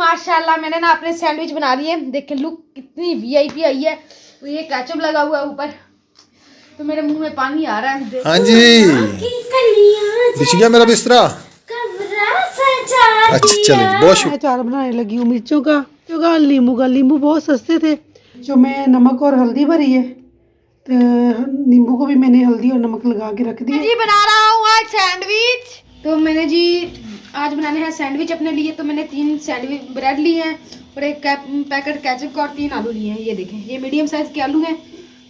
माशाल्लाह मैंने ना अपने सैंडविच बना लिए। देखिए लुक कितनी वीआईपी आई है। तो ये केचप लगा हुआ है ऊपर, तो मेरे मुंह में पानी आ रहा है। हाँ जी, बिछ गया मेरा बिस्तरा। अच्छा चलिए, बहुत शुक्रिया। अचार बनाने लगी हूँ मिर्चों का, नींबू का। नींबू बहुत सस्ते थे, जो मैं नमक और हल्दी भरी है, तो नींबू को भी मैंने हल्दी और नमक लगा के रख दिया जी। बना रहा हूँ आज सैंडविच। तो मैंने जी आज बनाने हैं सैंडविच अपने लिए। तो मैंने 3 सैंडविच ब्रेड लिए हैं और एक पैकेट केचप का और 3 आलू लिए हैं। ये देखें, ये मीडियम साइज के आलू हैं।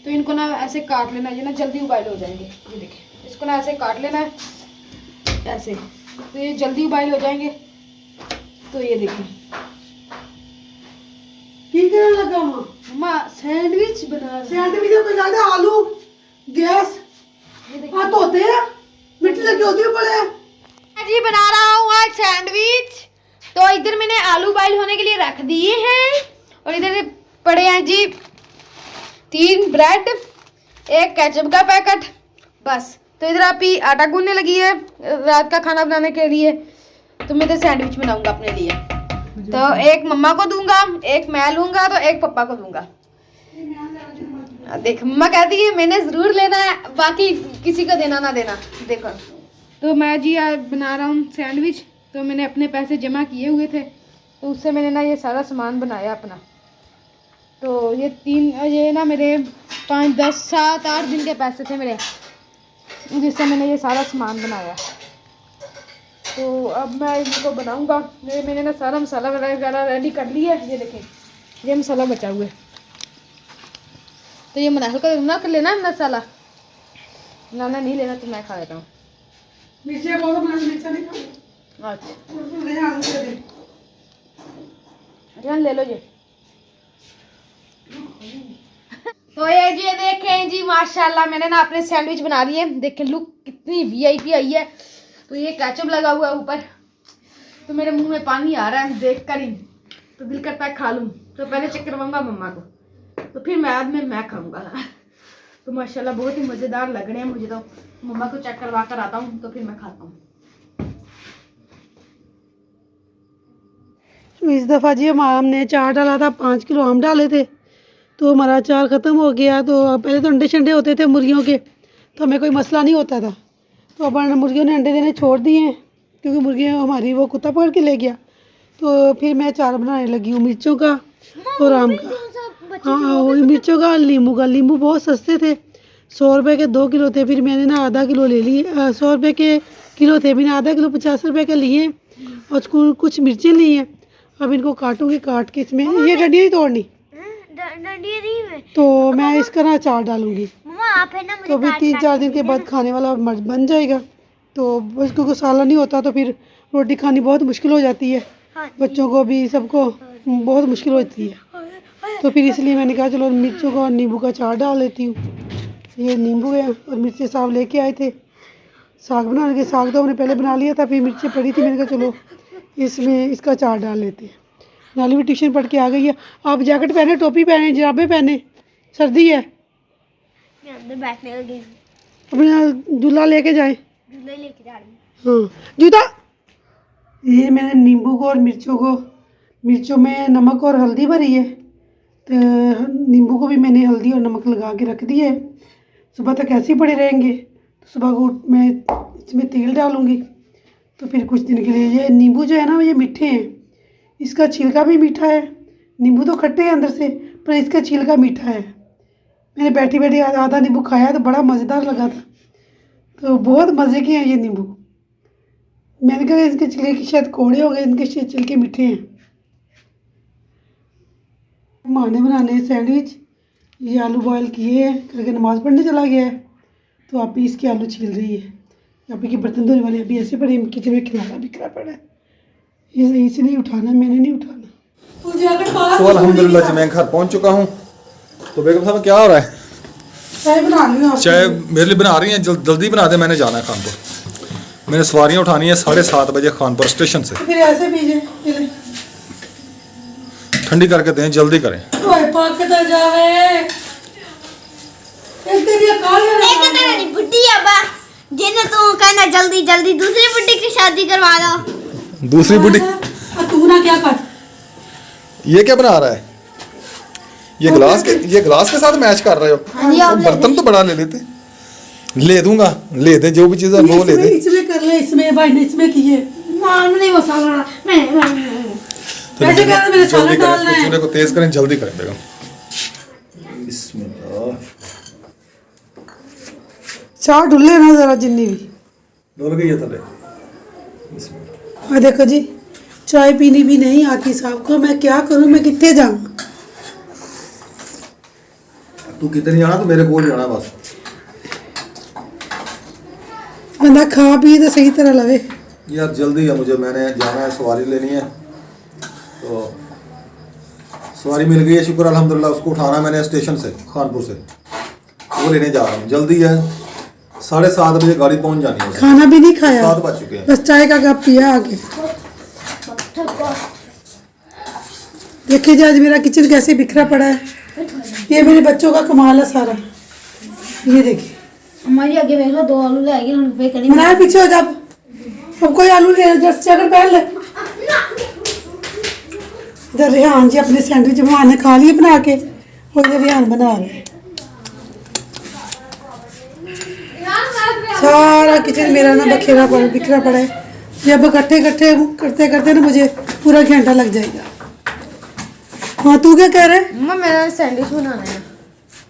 तो इनको ना ऐसे काट लेना, ये ना जल्दी उबाइल हो जाएंगे। ये देखें, इसको ना ऐसे काट लेना है ऐसे, तो ये जल्दी उबाइल हो जाएंगे। तो ये देखें, लगा मम्मा सैंडविच बना सैंडविच को ज्यादा आलू गैस हाथ होते हैं, मिट्टी लगी होती है बड़े। जी बना रहा हूँ आज सैंडविच। तो इधर मैंने आलू बॉईल होने के लिए रख दिए हैं और इधर पड़े हैं जी 3 ब्रेड, एक केचप का पैकेट, बस। तो इधर आप ही आटा गूंदने लगी है रात का खाना बनाने के लिए। तो मैं इधर सैंडविच बनाऊंगा अपने लिए। तो एक मम्मा को दूंगा, एक मैं लूंगा, तो एक पापा को दूंगा। देख मम्मा कहती है मैंने जरूर लेना है, बाकी किसी को देना ना देना। देखो, तो मैं जी आज बना रहा हूँ सैंडविच। तो मैंने अपने पैसे जमा किए हुए थे, तो उससे मैंने ना ये सारा सामान बनाया अपना। तो ये ना मेरे 5, 10, 7, 8 दिन के पैसे थे मेरे, जिससे मैंने ये सारा सामान बनाया। तो अब मैं इनको बनाऊंगा। मैंने ना सारा मसाला वगैरह रेडी कर लिया है। ये देखें, ये मसाला बचा हुआ है। तो ये मना हल्का ना कर लेना मसाला, नाना नहीं लेना तो मैं खा लेता हूँ। मिर्चा बहुत बना, मिर्चा नहीं खा। अच्छा जान ले लो जी। तो ये जी देखें जी माशाल्लाह मैंने ना अपने सैंडविच बना लिए। देखें लुक कितनी वीआईपी आई है। तो ये केचप लगा हुआ है ऊपर, तो मेरे मुंह में पानी आ रहा है देख कर ही। तो दिल करता है खा लूँ। तो पहले चेक करवाऊंगा मम्मा को, तो फिर बाद में मैं खाऊंगा। तो माशाल्लाह बहुत ही मज़ेदार लग रहे हैं मुझे। तो मम्मा को चेक करवा कर आता हूँ, तो फिर मैं खाता हूँ। इस दफ़ा जी हमने अचार डाला था, 5 किलो आम डाले थे, तो हमारा अचार ख़त्म हो गया। तो पहले तो अंडे शंडे होते थे मुर्गियों के, तो हमें कोई मसला नहीं होता था। तो अब मुर्गियों ने अंडे देने छोड़ दिए हैं, क्योंकि मुर्गियाँ हमारी वो कुत्ता पकड़ के ले गया। तो फिर मैं अचार बनाने लगी हूँ मिर्चों का और आम का। हाँ, वही मिर्चों का, नींबू का। नींबू बहुत सस्ते थे, 100 रुपये के 2 किलो थे। फिर मैंने ना आधा किलो ले लिए, 100 रुपये के किलो थे, मैंने आधा किलो 50 रुपये के लिए और कुछ मिर्चें ली हैं। अब इनको काटूंगी, काट के इसमें ये डंडियाँ ही तोड़नी, तो मैं इसका ना अचार डालूंगी। तो अभी 3-4 दिन के बाद खाने वाला बन जाएगा। तो उसको साला नहीं होता, तो फिर रोटी खानी बहुत मुश्किल हो जाती है, बच्चों को भी, सबको बहुत मुश्किल होती है। तो फिर इसलिए मैंने कहा चलो मिर्चों का और नींबू का अचार डाल लेती हूँ। ये नींबू है और मिर्चें साहब लेके आए थे साग बनाने के। साग तो हमने पहले बना लिया था, फिर मिर्चें पड़ी थी, मैंने कहा चलो इसमें इसका अचार डाल लेते हैं। नाली भी ट्यूशन पढ़ के आ गई है। आप जैकेट पहने, टोपी पहने, जराबे पहने, सर्दी है। अपना दूल्हा लेके जाए। हाँ जूता। ये मैंने नींबू को और मिर्चों में नमक और हल्दी भरी है, तो नींबू को भी मैंने हल्दी और नमक लगा के रख दिया है। सुबह तक ऐसे ही पड़े रहेंगे। तो सुबह को मैं इसमें तेल डालूँगी, तो फिर कुछ दिन के लिए। ये नींबू जो है ना, ये मीठे हैं, इसका छिलका भी मीठा है। नींबू तो खट्टे हैं अंदर से, पर इसका छिलका मीठा है। मैंने बैठी बैठी आधा नींबू खाया तो बड़ा मज़ेदार लगा था। तो बहुत मज़े के हैं ये नींबू। मैंने कहा इसके छिलके की शायद कोड़े हो गए, इनके छिलके मीठे हैं। माँ ने बनाने सैंडविच, ये आलू बॉयल किए हैं, करके नमाज़ पढ़ने चला गया है। तो आप ही इसके आलू छील रही है। आप ही के बर्तन धोने वाले अभी ऐसे पड़े, किचन में खिलाना बिखरा पड़ा है। ये सही से नहीं उठाना, मैंने नहीं उठाना। तो अल्हम्दुलिल्लाह जी मैं घर पहुंच चुका हूं। तो बेगम साहब क्या हो रहा है? चाय बना रही हूँ। चाय मेरे लिए बना रही हैं? जल्दी बना दे, मैंने जाना है खानपुर। मैंने सवारियां उठानी है 7:30 बजे खानपुर स्टेशन से। फिर ऐसे पीजिए, ठंडी करके दें, जल्दी करें। जल्दी जल्दी दूसरी बुड्ढी की शादी करवा लो। दूसरी बुड्ढी तू ना क्या कर, ये क्या बना रहा है? ये ग्लास के साथ मैच कर रहे हो? तो बर्तन तो बड़ा ले लेते। ले दूंगा, ले दे जो भी चीज़ है वो ले दे। इसमें कर ले, इसमें भाई ने इसमें किए नहीं मसाला तो ऐसे कर मेरे सालन जल्दी डालना करें, है। चूल्हे को तेज करें, जल्दी करें बेगम। बिस्मिल्लाह। चाय ढुले ना जरा जिन्नी भी। डोल गई है थले। और देखो जी, चाय पीनी भी नहीं आती साहब को। मैं क्या करूं, मैं कितने जाऊं? तू कितने जाना तो मेरे को जाना बस। बंदा खा पी तो सही तरह लवे। यार जल्दी है मुझे, मैंने जाना है, सवारी लेनी है। तो सवारी मिल गई है, शुक्र अल्हम्दुलिल्लाह। उसको उठाना मैंने स्टेशन से, खानपुर से, वो लेने जा रहा हूँ। जल्दी है, 7:30 बजे गाड़ी पहुँच जानी है। खाना भी नहीं खाया, 7 बज चुके हैं। बस चाय का कप पिया आके। देखिए जी, आज मेरा किचन कैसे बिखरा पड़ा है। ये मेरे बच्चों का कमाल है सारा। ये देखिए, हमारी आगे देख लो, 2 आलू ले आएगी हम पे करी। बनाए पीछे हो जब अब कोई आलू ले जस्ट जगह पहन ले। इधर रेहान जी अपने सैंडविच बनाने खा लिए बना के, और इधर रेहान बना रहे हैं। सारा किचन मेरा ना बखेरा पड़ा, बिखरा पड़ा है। जब इकट्ठे इकट्ठे करते करते ना मुझे पूरा घंटा लग जाएगा। हाँ, तू क्या कह रहा है? मम्मा मेरा सैंडविच बनाना है।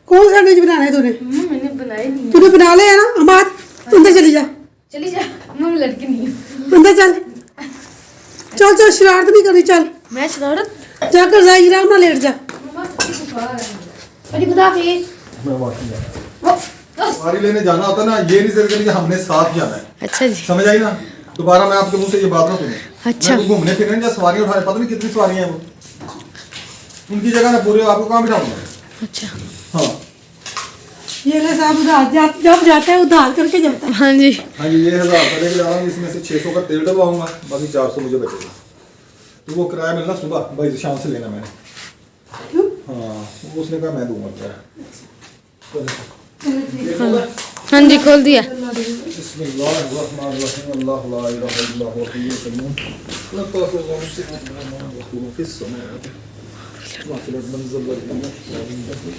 कौन सैंडविच बनाना है तूने? मैंने बनाई नहीं। तूने बना लिया ना? अमाद अंदर चली जा, चली जा, मम्मी लड़की नहीं हूँ। अंदर चल। चल चल, शरारत नहीं करनी, चल मैं शरारत जाकर जा, आराम ना लेट जा। अरे खुदा हाफिज। मैं वाकई जा। सवारी लेने जाना होता ना, ये नहीं जरूरी कि हमने साथ जाना है। अच्छा जी, समझ आई ना? दोबारा मैं आपके मुंह से ये बात ना सुनूं। अच्छा। मैं तो घूमने फिरने जा, सवारियां उठाने, पता नहीं कितनी सवारियां हैं वो। उनकी जगह ना पूरे आपको कहाँ बिठाऊंगा? अच्छा। हाँ ये ले साहब, उधार जब जाता है उधार करके जाता है। हाँ जी, हाँ जी, ये 1000 रुपये लेके जा रहा हूँ। इसमें से 600 का तेल डलवाऊंगा, बाकी 400 मुझे बचेगा। तो वो किराया मिलना सुबह, भाई शाम से लेना मैंने। क्यों? हाँ, वो उसने कहा मैं दूंगा किराया। हाँ जी, खोल दिया। बिस्मिल्लाहिर्रहमानिर्रहीम, अल्लाहु ला इलाहा इल्ला हुवल हय्युल क़य्यूम, ला ताखुज़ुहु सिनतुन व ला नौम, लहू फ़िस समावाति व फ़िल अर्दि, मन ज़ल लज़ी यशफ़अु इंदहु।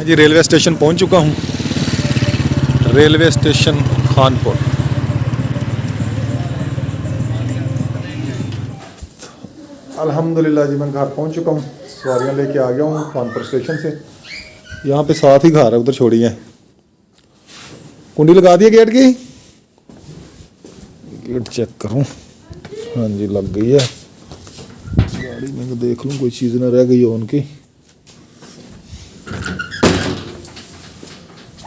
जी रेलवे स्टेशन पहुंच चुका हूं। Railway station Khanpur. अल्हम्दुलिल्लाह जी, मैं घर पहुंच चुका हूं। सवारियां लेके आ गया हूं खानपुर स्टेशन से। यहाँ पे साथ ही घर है, उधर छोड़ी है। कुंडी लगा दी है गेट की? गेट चेक करूं। हाँ जी, लग गई है। गाड़ी में देख लूं कोई चीज़ ना रह गई हो उनकी।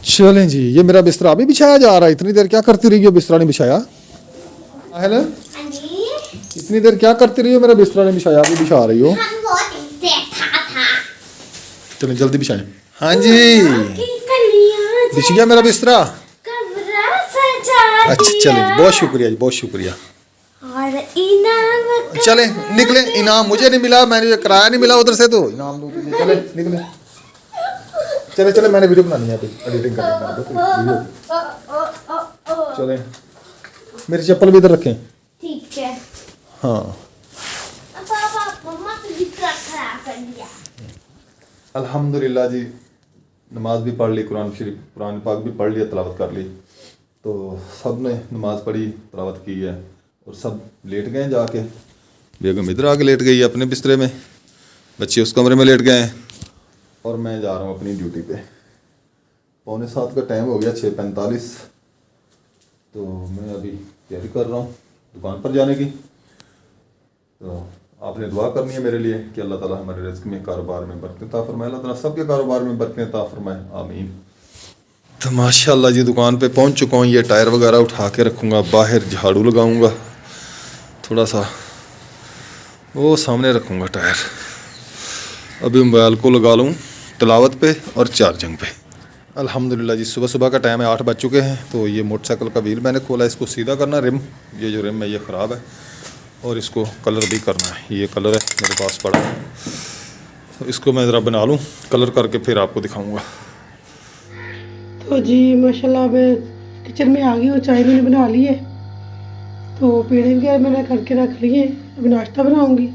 चलें जी, ये मेरा बिस्तरा अभी बिछाया जा रहा है। इतनी देर क्या करती रही हो, बिस्तरा नहीं बिछाया? हेलो, इतनी देर क्या करती रही हो, मेरा बिस्तरा नहीं बिछाया, अभी बिछा रही हो। चलें जल्दी बिछाएं। हाँ जी, बिछ गया मेरा बिस्तरा। अच्छा चलें, बहुत शुक्रिया जी, बहुत शुक्रिया। और इनाम चले निकले। इनाम मुझे नहीं मिला, मैंने किराया नहीं मिला उधर से, तो इनाम दूँ तुझे। चले निकले, चले चले, मैंने वीडियो बनानी है, एडिटिंग करनी है। चले, मेरी चप्पल भी इधर रखें। ठीक है। हाँ, मम्मा तो जितना खराब कर दिया। अल्हम्दुलिल्लाह जी, नमाज भी पढ़ ली, कुरान शरीफ, कुरान पाक भी पढ़ लिया, तलावत कर ली। तो सब ने नमाज पढ़ी, तलावत की है, और सब लेट गए जाके। बेगम इधर आके लेट गई है अपने बिस्तरे में, बच्चे उस कमरे में लेट गए हैं, और मैं जा रहा हूँ अपनी ड्यूटी पे। 6:45 का टाइम हो गया, 6:45। तो मैं अभी तैयारी कर रहा हूँ दुकान पर जाने की। तो आपने दुआ करनी है मेरे लिए कि अल्लाह ताला हमारे रिज़्क़ में, कारोबार में बरकत अता फरमाए। अल्लाह ताला सबके कारोबार में बरकत अता फरमाए, आमीन। तो माशाल्लाह जी, दुकान पे पहुंच चुका हूँ। ये टायर वगैरह उठा के रखूँगा, बाहर झाड़ू लगाऊँगा, थोड़ा सा वो सामने रखूँगा टायर। अभी मोबाइल को लगा लूँ तिलावत पे और चार्जिंग पे। अल्हम्दुलिल्लाह जी, सुबह सुबह का टाइम है, 8 बज चुके हैं। तो ये मोटरसाइकिल का व्हील मैंने खोला, इसको सीधा करना, रिम, ये जो रिम है ये ख़राब है और इसको कलर भी करना है। ये कलर है मेरे पास पड़ा है, तो इसको मैं ज़रा बना लूँ, कलर करके फिर आपको दिखाऊँगा। तो जी माशाल्लाह मैं किचन में आ गई हूँ, चाय मैंने बना ली है, तो पेड़े वगैरह मैंने करके रख लिए। अभी नाश्ता बनाऊँगी।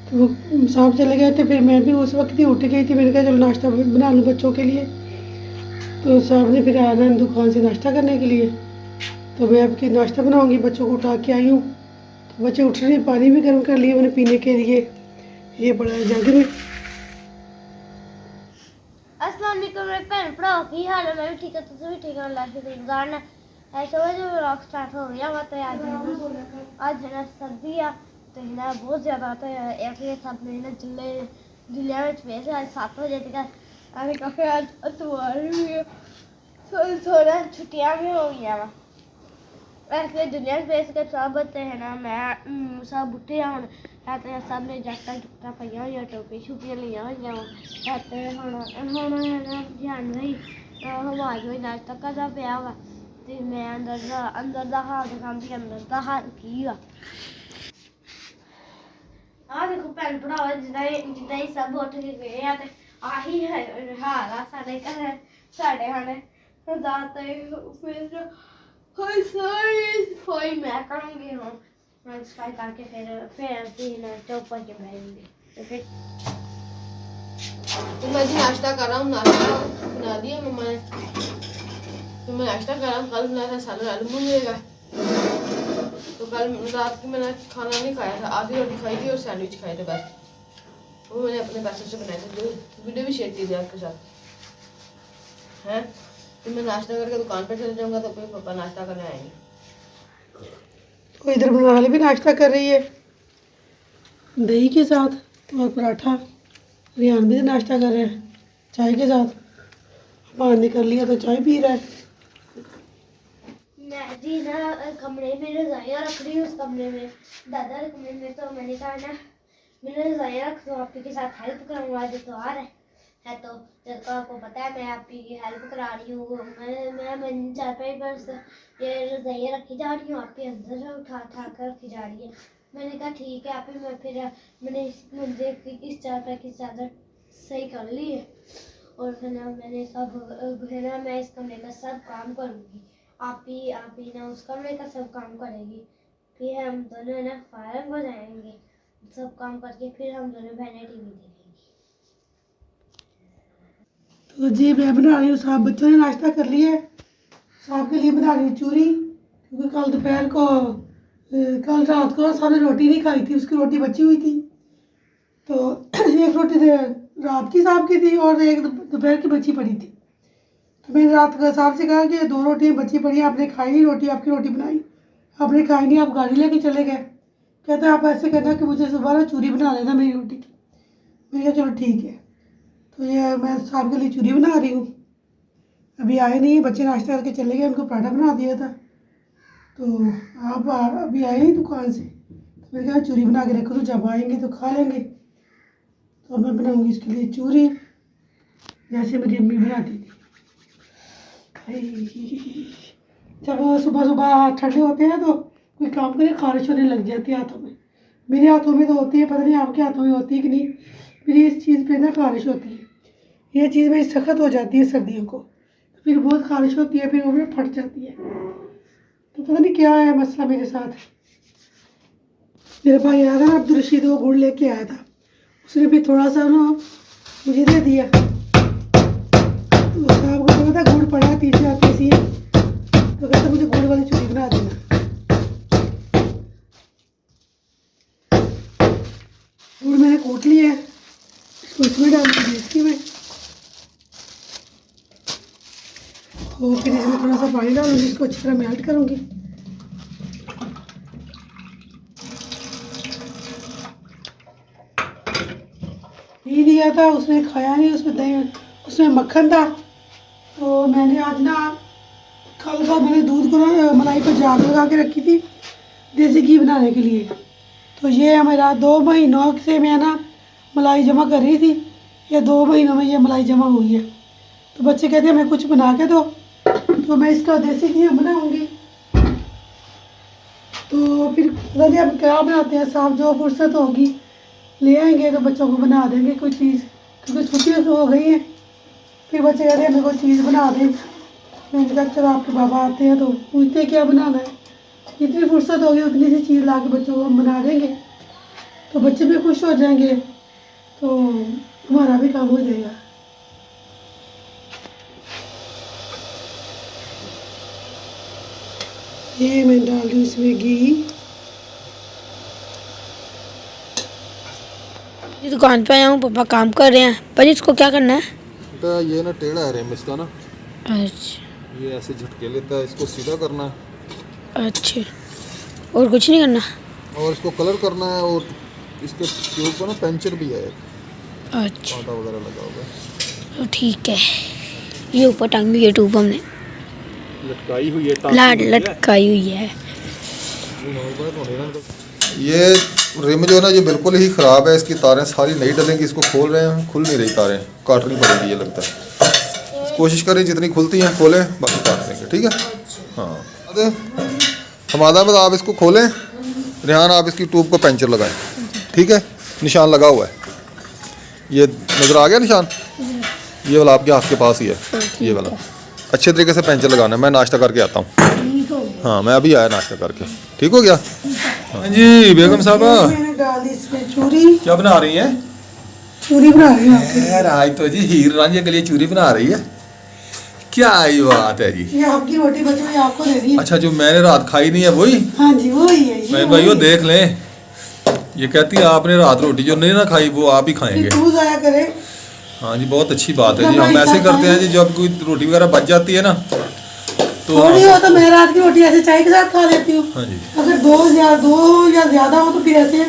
तो साहब चले गए थे, फिर मैं भी उस वक्त ही उठ गई थी। मैंने कहा चलो नाश्ता बना लूँ बच्चों के लिए। तो साहब ने फिर आना है दुकान से नाश्ता करने के लिए, तो मैं अब नाश्ता बनाऊँगी। बच्चों को उठा के आई हूँ, तो बच्चे उठ रहे, पानी भी गर्म कर लिया मैंने पीने के लिए। ये बड़ा है जग में। अस्सलाम वालेकुम मेरे भैन भराओ, की हाल है? मैं भी ठीक है, तुम भी ठीक हो? अल्लाह की दुआ है। ऐसे हो जो व्लॉग स्टार्ट हो गया तो आज है ना सर्दी है, तो है ना बहुत ज़्यादा तो एक ये सब में ना जिले में वैसे आज 7 बजे तक आने का, फिर आज अतवार भी है, थोड़ा छुट्टियाँ भी हो गई हैं। वैसे दुनिया में वैसे के सब होते हैं ना, मैं सब बुढ़े हूँ रहते हैं, सब ने जैकटा जुकटा पाइया हुई, टोपी छुपियाँ लिया हुई रहते हैं। हम है ना ध्यान रही आवाज हुई नाश्ता करता पाया हुआ, तो मैं अंदर का हाल दिखाती, अंदर का हाल की हुआ। आ देखो भैन भरा जिदा ही सब उठ के गए हैं, तो आही है हाल आ साढ़े घर, साढ़े खाने दात फिर सारी सफाई मैं करूँगी। मैं सफाई करके फिर चौपर के बैठूँगी। तो फिर तो मैं जी नाश्ता कर रहा हूँ, नाश्ता बना दिया मम्मा ने, तो मैं नाश्ता कर रहा हूँ। कल बनाया था सालन आलू मिलेगा, तो कल रात की मैंने खाना नहीं खाया था, आधी रोटी खाई थी और सैंडविच खाए थे बस। वो मैंने अपने पैसों से बनाए थे, जो वीडियो भी शेयर की थी आपके साथ हैं। तो मैं नाश्ता करके दुकान पर चले जाऊँगा, तो फिर पापा नाश्ता करने आएंगे। तो इधर बनाने भी नाश्ता कर रही है दही के साथ और पराठा। रियान भी नाश्ता कर रहे हैं चाय के साथ। पान निकल लिया तो चाय पी रहा है। मैं जी ना कमरे में रजाइयाँ रख रही हूँ, उस कमरे में दादा के कमरे में। तो मैंने कहा ना मैंने रजाइयाँ रख दो, आपके साथ हेल्प करूँगा। जो त्योहार है तो जब तो आपको पता है मैं आपकी हेल्प करा रही हूँ। मैं चारपाई पर ये रजाइयाँ रखी जा रही हूँ, आपके अंदर से उठा कर रखी जा रही है। मैंने कहा ठीक है आप ही। मैंने इस मंजे की इस चारपाई की चादर सही कर ली है, और है ना मैंने सब है ना मैं इस कमरे का सब काम करूँगी। आप ही ना उस कमरे का सब काम करेगी। फिर हम दोनों ना फारग हो जाएंगे सब काम करके, फिर हम दोनों बहनें टीवी देखेंगे। तो जी मैं बना रही हूँ, साहब बच्चों ने नाश्ता कर लिया है। साहब के लिए बना रही हूँ चूरी, क्योंकि कल दोपहर को कल रात को साहब ने रोटी नहीं खाई थी, उसकी रोटी बची हुई थी। तो एक रोटी रात की साहब की थी और एक दोपहर की बची पड़ी थी। तो मैंने रात को साहब से कहा कि 2 रोटियाँ बची पड़ी, आपने खाई नहीं रोटी, आपकी रोटी बनाई आपने खाई नहीं, आप गाड़ी लेके चले गए। कहते आप ऐसे कहना कि मुझे सुबह ना चूरी बना लेना मेरी रोटी की। मैंने कहा चलो ठीक है। तो ये मैं साहब के लिए चूरी बना रही हूँ। अभी आए नहीं, बच्चे नाश्ता करके चले गए, उनको पराठा बना दिया था। तो आप अभी आए नहीं दुकान से, तो मैंने कहा चूरी बना के रखो, तो जब आएंगे तो खा लेंगे। तो मैं बनाऊँगी इसके लिए चूरी, जैसे मेरी अम्मी बनाती थी। जब सुबह सुबह ठंडे होते हैं तो कोई काम करे खारिश होने लग जाती है हाथों में। मेरे हाथों में तो होती है, पता नहीं आपके हाथों में होती है कि नहीं। मेरी इस चीज़ पे ना खारिश होती है, ये चीज़ मेरी सख्त हो जाती है सर्दियों को, फिर बहुत खारिश होती है, फिर वो में फट जाती है। तो पता नहीं क्या है मसला मेरे साथ। मेरा भाई आया था ना अब्दुल रशीद, वो गुड़ लेके आया था, उसने भी थोड़ा सा ना मुझे दे दिया। तो साहब को पता गुड़ पड़ा 3-4 पीस, तो कहता मुझे गुड़ वाली चूरी बना देना। गुड़ मैंने कूट लिया है, इसको इसमें डाल दूँगी, इसकी में, और फिर इसमें थोड़ा सा पानी डालूंगी, इसको अच्छी तरह मेल्ट करूँगी। घी दिया था, उसने खाया नहीं, उसमें दही, उसमें मक्खन था। तो मैंने आज ना कल का मैंने दूध को ना मलाई पर जाग लगा के रखी थी देसी घी बनाने के लिए। तो ये मेरा 2 महीनों से मैं ना मलाई जमा कर रही थी, या 2 महीनों में ये मलाई जमा हुई है। तो बच्चे कहते हैं हमें कुछ बना के दो, तो मैं इसका देसी घी बनाऊंगी। तो फिर पता नहीं अब क्या बनाते हैं, साहब जो फुर्सत होगी ले आएंगे तो बच्चों को बना देंगे कोई चीज़, क्योंकि छुट्टियाँ तो हो गई हैं। फिर बच्चे कहते हैं हमें कोई चीज़ बना दें। मैंने कहा चलो आपके बाबा आते हैं तो पूछते हैं क्या बनाना है। जितनी फुर्सत होगी उतनी सी चीज़ ला के बच्चों को हम बना देंगे, तो बच्चे भी खुश हो जाएंगे, तो हमारा भी काम हो जाएगा। ये मैं डाल दूँ इसमें घी। ये दुकान पे आया हूँ, पापा काम कर रहे हैं। पर इसको क्या करना है? बेटा ये ना टेढ़ा है रिम इसका ना, अच्छा ये ऐसे झटके लेता है, इसको सीधा करना है अच्छा, और कुछ नहीं करना? और इसको कलर करना है, और इसके ट्यूब को ना पंचर भी है, अच्छा कांटा वगैरह लगा हुआ है। तो ठीक है। ये ऊपर टांगी हुई है ट्यूब हमने, लटकाई हुई है, लटकाई हुई है। ये रिम जो है ना ये बिल्कुल ही ख़राब है, इसकी तारें सारी नहीं डलेंगी। इसको खोल रहे हैं, खुल नहीं रही तारें, काटनी पड़ेगी ये लगता है। कोशिश करें जितनी खुलती हैं खोलें, बाकी काट देंगे, ठीक है। हाँ हमादा आप इसको खोलें, रेहान आप इसकी ट्यूब को पंचर लगाएं, ठीक है। निशान लगा हुआ है, ये नज़र आ गया निशान, ये वाला आपके हाथ के पास ही है, ये वाला अच्छे तरीके से पंचर लगाना है। मैं नाश्ता करके आता हूँ। हाँ मैं अभी आया नाश्ता करके, ठीक हो गया। हाँ जी बेगम साहबा, मैंने डाल दी इसमें चूरी। क्या बना रही हैं? चूरी बना रही हूँ आपके लिए। आज तो जी हीर रांझे के लिए चूरी बना रही है, क्या ये बात है जी। ये आपकी रोटी बची हुई आपको दे दी। अच्छा जो मैंने रात खाई नहीं है वही? हाँ जी वही है। मैं भाइयों देख लें, ये कहती है आपने रात रोटी जो नहीं ना खाई वो आप ही खाएंगे। तू जाया करे। हाँ जी बहुत अच्छी बात है जी, हम ऐसे करते हैं जी, जब कोई रोटी वगैरह बच जाती है ना तो थोड़ी हो तो मैं रात की रोटी ऐसे चाय के साथ खा लेती हूँ। हाँ जी अगर दो या ज्यादा हो तो फिर ऐसे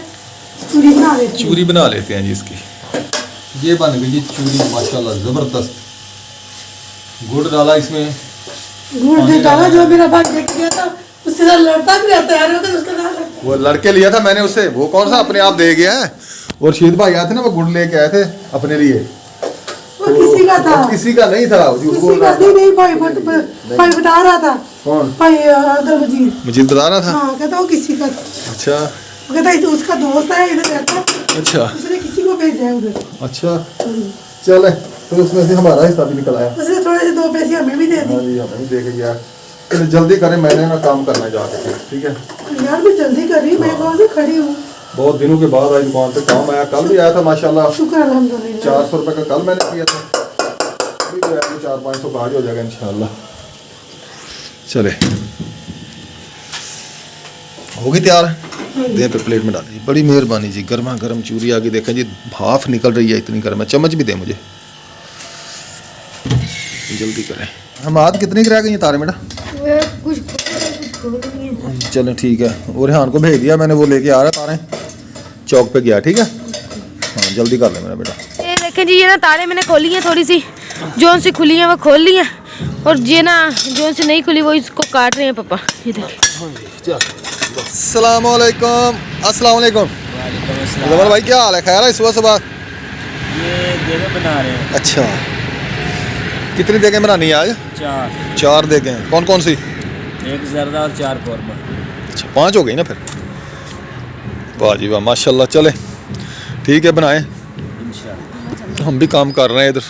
चूरी बना लेती हूँ। चूरी बना लेते हैं जी इसकी। ये बन गई जी चूरी माशाल्लाह ज़बरदस्त। गुड़ डाला इसमें, गुड़ दे डाला, जो मेरा भाई देख गया था उससे साथ लड़ता भी रहता है, तो उसका नाम लगता वो लड़के लिया था मैंने उससे, वो कौन सा अपने आप दे गया है। और शीत भाई आए थे ना, वो गुड़ लेके आए थे अपने लिए, वो किसी का था, किसी का नहीं था, किसी का नहीं भाई बता रहा था। कौन? भाई अब्दुल मजीद बता रहा था। हाँ कहता वो किसी का था। अच्छा वो कहता उसका दोस्त है इधर रहता, अच्छा उसने किसी को भेजा है उधर। अच्छा चले, तो उसमें से हमारा हिस्सा भी निकल आया। उसने थोड़े से 2 पैसे हमें भी दे हाँ दी। जी हमें भी दे के गया। चलो जल्दी करें, मैंने ना काम करना है जाके, ठीक है। यार मैं जल्दी कर रही, मैं कहाँ से खड़ी हूँ। बहुत दिनों के बाद आज दुकान पे काम आया, कल भी आया था माशाल्लाह। शुक्र अल्हम्दुलिल्लाह। 400 रुपये का कल मैंने किया था, अभी जो है 400-500 का आज हो जाएगा इंशाल्लाह। चले होगी तैयार, दे पे प्लेट में डाल दी। बड़ी मेहरबानी जी, गर्मा गर्म चूरी आ गई। देखें जी भाफ निकल रही है इतनी गर्म है। चम्मच भी दे मुझे, जल्दी करें। हम आज कितनी करा गई तारे बेटा? कुछ खोल नहीं है। चलो ठीक है, और रेहान को भेज दिया मैंने, वो लेके आ रहा तारे, चौक पे गया, ठीक है। हाँ जल्दी कर ले मेरा बेटा। ये देखें जी, ये ना तारे मैंने खोली हैं, थोड़ी सी जोन सी खुली हैं वो खोल ली हैं, और ये ना जोन सी नहीं खुली वो इसको काट रहे हैं पापा। ये देखें। अस्सलाम वालेकुम। अस्सलाम वालेकुम। जबर भाई क्या हाल है? खैर है? सुबह सुबह ये देगे बना रहे हैं। अच्छा कितनी देगे बनानी है आज? 4 देगे हैं। कौन कौन सी? 1 जर्दा और 4 कौरमा। अच्छा 5 हो गई ना फिर। वाह जी वाह माशाल्लाह। चले ठीक है बनाएं, इंशाल्लाह। हम भी काम कर रहे हैं इधर।